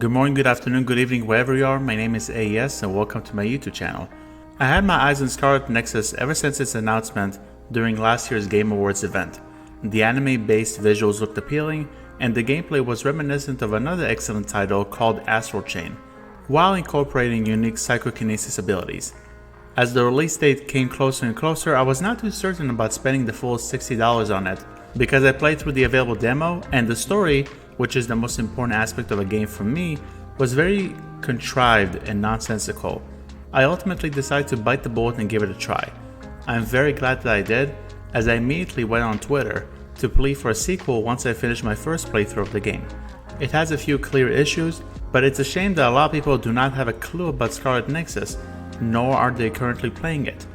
Good morning, good afternoon, good evening, wherever you are. My name is AES and welcome to my YouTube channel. I had my eyes on Scarlet Nexus ever since its announcement during last year's Game Awards event. The anime-based visuals looked appealing, and the gameplay was reminiscent of another excellent title called Astral Chain, while incorporating unique psychokinesis abilities. As the release date came closer and closer, I was not too certain about spending the full $60 on it, because I played through the available demo, and the story, which is the most important aspect of a game for me, was very contrived and nonsensical. I ultimately decided to bite the bullet and give it a try. I am very glad that I did, as I immediately went on Twitter to plead for a sequel once I finished my first playthrough of the game. It has a few clear issues, but it's a shame that a lot of people do not have a clue about Scarlet Nexus, nor are they currently playing it.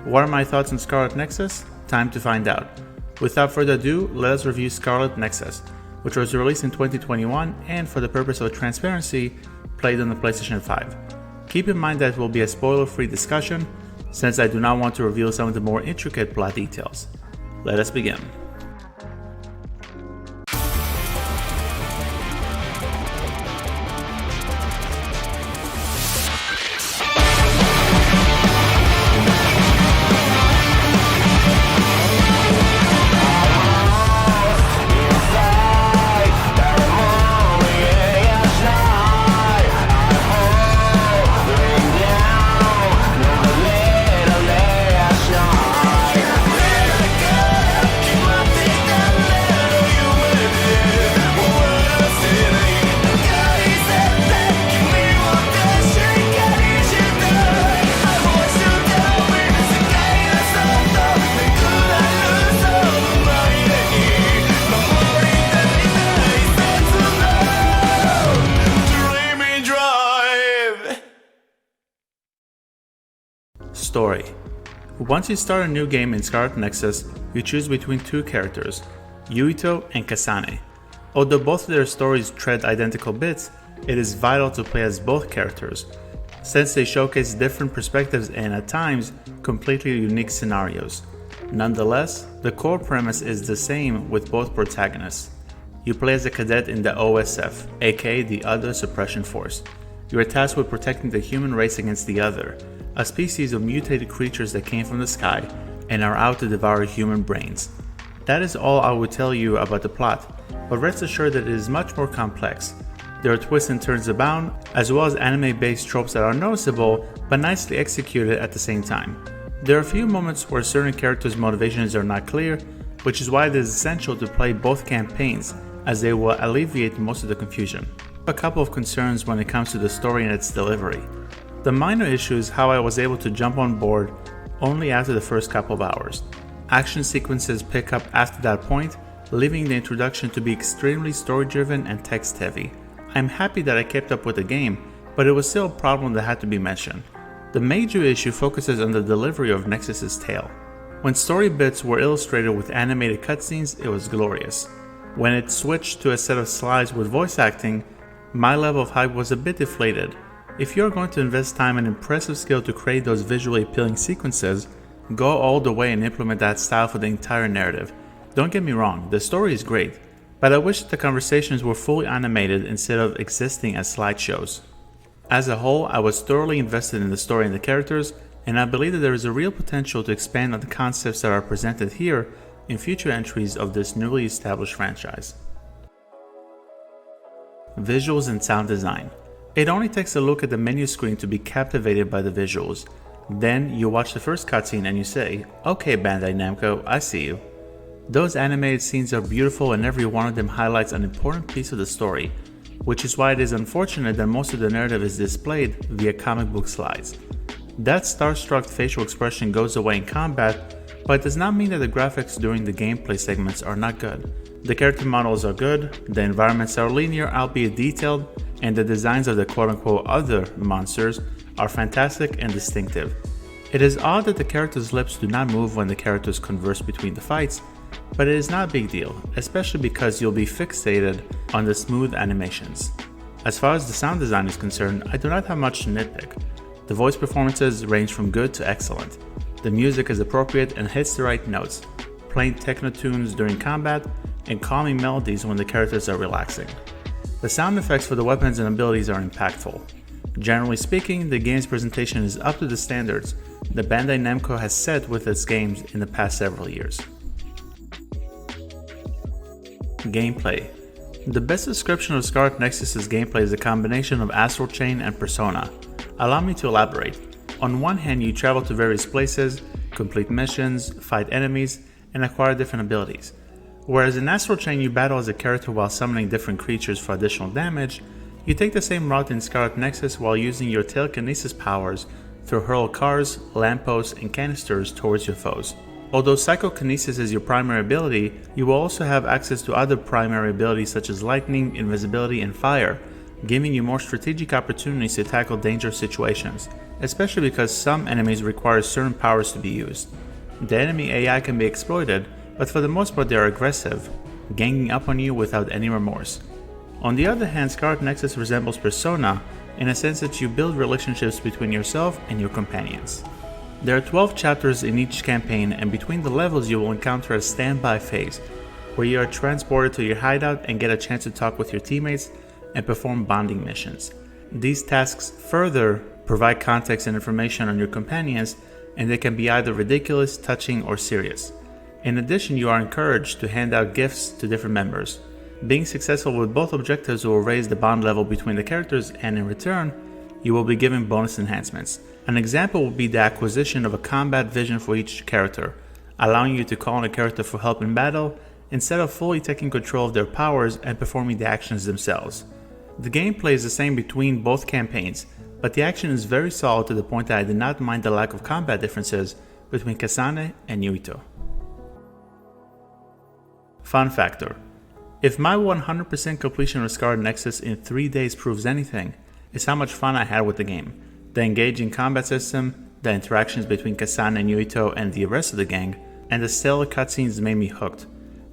What are my thoughts on Scarlet Nexus? Time to find out. Without further ado, let us review Scarlet Nexus, which was released in 2021 and, for the purpose of transparency, played on the PlayStation 5. Keep in mind that it will be a spoiler-free discussion, since I do not want to reveal some of the more intricate plot details. Let us begin. Story. Once you start a new game in Scarlet Nexus, you choose between two characters, Yuito and Kasane. Although both of their stories tread identical bits, it is vital to play as both characters, since they showcase different perspectives and, at times, completely unique scenarios. Nonetheless, the core premise is the same with both protagonists. You play as a cadet in the OSF, aka the Other Suppression Force. You are tasked with protecting the human race against the Other, a species of mutated creatures that came from the sky and are out to devour human brains. That is all I will tell you about the plot, but rest assured that it is much more complex. There are twists and turns abound, as well as anime-based tropes that are noticeable but nicely executed at the same time. There are a few moments where certain characters' motivations are not clear, which is why it is essential to play both campaigns, as they will alleviate most of the confusion. A couple of concerns when it comes to the story and its delivery. The minor issue is how I was able to jump on board only after the first couple of hours. Action sequences pick up after that point, leaving the introduction to be extremely story-driven and text-heavy. I'm happy that I kept up with the game, but it was still a problem that had to be mentioned. The major issue focuses on the delivery of Nexus's tale. When story bits were illustrated with animated cutscenes, it was glorious. When it switched to a set of slides with voice acting, my level of hype was a bit deflated. If you're going to invest time and impressive skill to create those visually appealing sequences, go all the way and implement that style for the entire narrative. Don't get me wrong, the story is great, but I wish the conversations were fully animated instead of existing as slideshows. As a whole, I was thoroughly invested in the story and the characters, and I believe that there is a real potential to expand on the concepts that are presented here in future entries of this newly established franchise. Visuals and sound design. It only takes a look at the menu screen to be captivated by the visuals. Then you watch the first cutscene and you say, "Okay, Bandai Namco, I see you." Those animated scenes are beautiful and every one of them highlights an important piece of the story, which is why it is unfortunate that most of the narrative is displayed via comic book slides. That starstruck facial expression goes away in combat, but it does not mean that the graphics during the gameplay segments are not good. The character models are good, the environments are linear albeit detailed, and the designs of the quote-unquote other monsters are fantastic and distinctive. It is odd that the characters' lips do not move when the characters converse between the fights, but it is not a big deal, especially because you'll be fixated on the smooth animations. As far as the sound design is concerned, I do not have much to nitpick. The voice performances range from good to excellent. The music is appropriate and hits the right notes, playing techno tunes during combat and calming melodies when the characters are relaxing. The sound effects for the weapons and abilities are impactful. Generally speaking, the game's presentation is up to the standards that Bandai Namco has set with its games in the past several years. Gameplay. The best description of Scarlet Nexus' gameplay is a combination of Astral Chain and Persona. Allow me to elaborate. On one hand, you travel to various places, complete missions, fight enemies, and acquire different abilities. Whereas in Astral Chain you battle as a character while summoning different creatures for additional damage, you take the same route in Scarlet Nexus while using your telekinesis powers to hurl cars, lampposts, and canisters towards your foes. Although Psychokinesis is your primary ability, you will also have access to other primary abilities such as lightning, invisibility, and fire, giving you more strategic opportunities to tackle dangerous situations, especially because some enemies require certain powers to be used. The enemy AI can be exploited, but for the most part they are aggressive, ganging up on you without any remorse. On the other hand, Scarlet Nexus resembles Persona in a sense that you build relationships between yourself and your companions. There are 12 chapters in each campaign, and between the levels you will encounter a standby phase, where you are transported to your hideout and get a chance to talk with your teammates and perform bonding missions. These tasks further provide context and information on your companions, and they can be either ridiculous, touching, or serious. In addition, you are encouraged to hand out gifts to different members. Being successful with both objectives will raise the bond level between the characters, and in return, you will be given bonus enhancements. An example would be the acquisition of a combat vision for each character, allowing you to call on a character for help in battle instead of fully taking control of their powers and performing the actions themselves. The gameplay is the same between both campaigns, but the action is very solid to the point that I did not mind the lack of combat differences between Kasane and Yuito. Fun factor: if my 100% completion of Scarlet Nexus in 3 days proves anything, it's how much fun I had with the game. The engaging combat system, the interactions between Kasane and Yuito and the rest of the gang, and the stellar cutscenes made me hooked,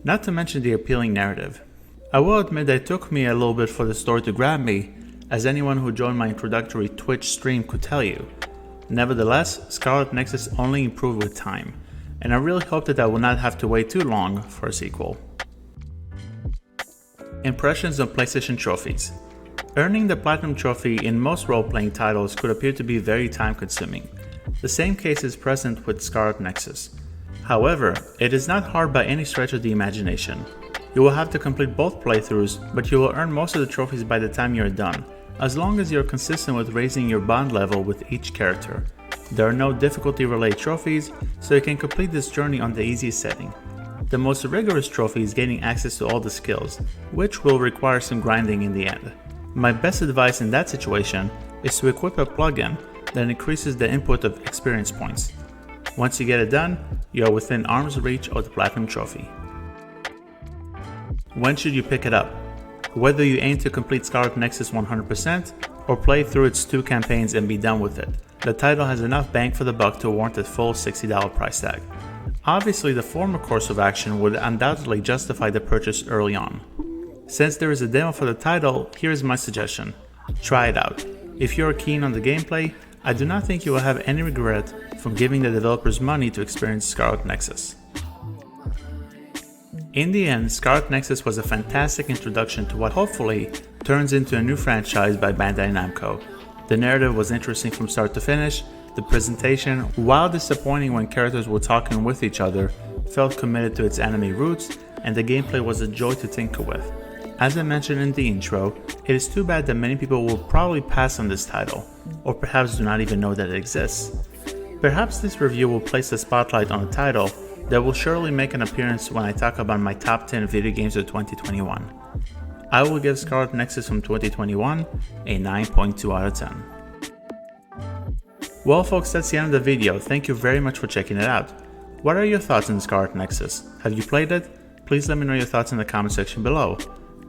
not to mention the appealing narrative. I will admit that it took me a little bit for the story to grab me, as anyone who joined my introductory Twitch stream could tell you. Nevertheless, Scarlet Nexus only improved with time, and I really hope that I will not have to wait too long for a sequel. Impressions on PlayStation trophies. Earning the Platinum Trophy in most role-playing titles could appear to be very time-consuming. The same case is present with Scarlet Nexus. However, it is not hard by any stretch of the imagination. You will have to complete both playthroughs, but you will earn most of the trophies by the time you are done, as long as you are consistent with raising your bond level with each character. There are no difficulty-related trophies, so you can complete this journey on the easiest setting. The most rigorous trophy is gaining access to all the skills, which will require some grinding in the end. My best advice in that situation is to equip a plugin that increases the input of experience points. Once you get it done, you are within arm's reach of the Platinum Trophy. When should you pick it up? Whether you aim to complete Scarlet Nexus 100% or play through its 2 campaigns and be done with it, the title has enough bang for the buck to warrant a full $60 price tag. Obviously, the former course of action would undoubtedly justify the purchase early on. Since there is a demo for the title, here is my suggestion. Try it out. If you are keen on the gameplay, I do not think you will have any regret from giving the developers money to experience Scarlet Nexus. In the end, Scarlet Nexus was a fantastic introduction to what hopefully turns into a new franchise by Bandai Namco. The narrative was interesting from start to finish, the presentation, while disappointing when characters were talking with each other, felt committed to its anime roots, and the gameplay was a joy to tinker with. As I mentioned in the intro, it is too bad that many people will probably pass on this title, or perhaps do not even know that it exists. Perhaps this review will place a spotlight on a title that will surely make an appearance when I talk about my top 10 video games of 2021. I will give Scarlet Nexus from 2021 a 9.2 out of 10. Well folks, that's the end of the video. Thank you very much for checking it out. What are your thoughts on Scarlet Nexus? Have you played it? Please let me know your thoughts in the comment section below.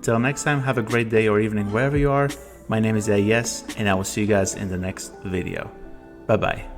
Till next time, have a great day or evening wherever you are. My name is Yes, and I will see you guys in the next video. Bye bye.